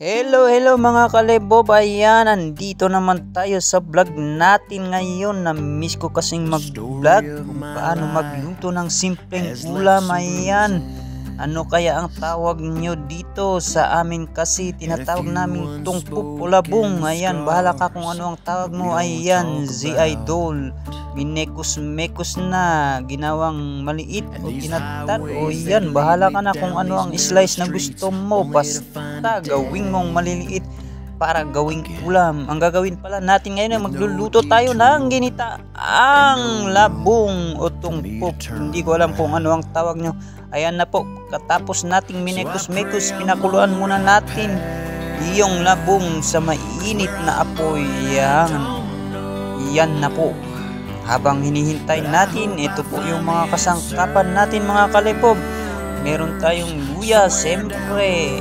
Hello mga kalebob, ayan, andito naman tayo sa vlog natin ngayon. Na-miss ko kasing mag-vlog kung paano magluto ng simpleng ulam. Ayan, ano kaya ang tawag nyo dito? Sa amin kasi tinatawag namin itong pupulabong. Ayan, bahala ka kung ano ang tawag mo. Ayan, Z-Idol, minekos-mekos na, ginawang maliit o tinatad, o yan, bahala ka na kung ano ang slice na gusto mo. Basta gawing mong maliliit para gawing ulam. Ang gagawin pala natin ngayon ay magluluto tayo ng ginitaang labong o tungkop. Hindi ko alam kung ano ang tawag nyo. Ayan na po, katapos nating minekos-mekos, pinakuluan muna natin yung labong sa mainit na apoy. Yan na po. Habang hinihintay natin, ito po yung mga kasangkapan natin mga kalebob. Meron tayong luya, siyempre,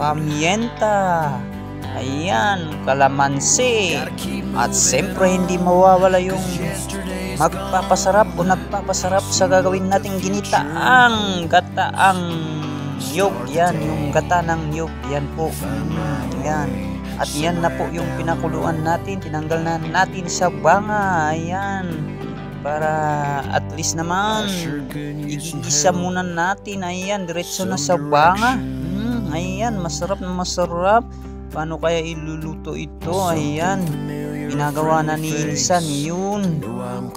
pamienta, ayan, kalamansi, at siyempre hindi mawawala yung magpapasarap o nagpapasarap sa gagawin nating ginitaang gataang niyog. Yan, yung gata ng niyog, yan po. Yan. At yan na po yung pinakuluan natin, tinanggal na natin sa banga. Ayan, para at least naman igigisa muna natin. Ayan, diretso na sa banga. Ayan, masarap na masarap. Paano kaya iluluto ito? Ayan, ginagawa na ni Insan yun.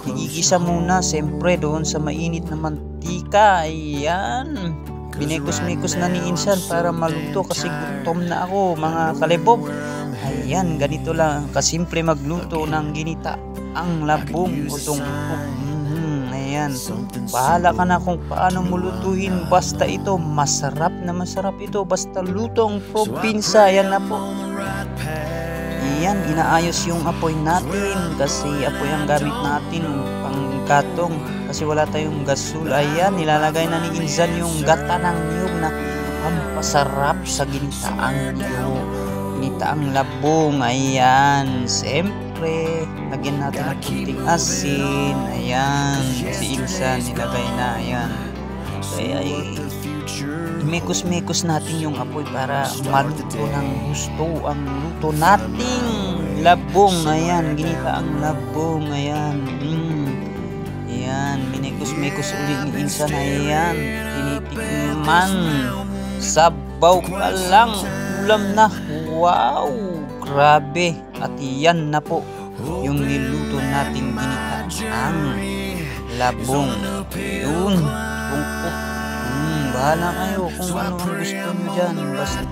Igigisa muna siyempre doon sa mainit na mantika. Ayan, binekos-mekos na ni Insan para maluto kasi gutom na ako mga kalebob. Ayan, ganito lang kasimple magluto ng ginita ang labong o tungkop. Ayan, bahala ka na kung paano mulutuhin, basta ito masarap na masarap ito, basta lutong probinsya. Ayan na po. Ayan, inaayos yung apoy natin kasi apoy ang gamit natin pang katong kasi wala tayong gasol. Ayan, nilalagay na ni Insan yung gata ng niyog na pampasarap sa ginitaang niyog, ginitaang labong. Ayan, siyempre lagyan natin ng kunting asin. Ayan, si Insan nilagay na. Ayan, kaya mekos-mekos natin yung apoy para maluto ng gusto ang luto nating labong. Ayan, ginitaang labong. Ayan, ayan, minekos-mekos ulit ni Insan. Ayan, tinitikman, sabaw pa lang, ulam na. Wow, grabe. At yan na po yung niluto nating ginitaang labong. Yun, tungkop. Bahala kayo kung ano ang gusto nyo dyan. Basta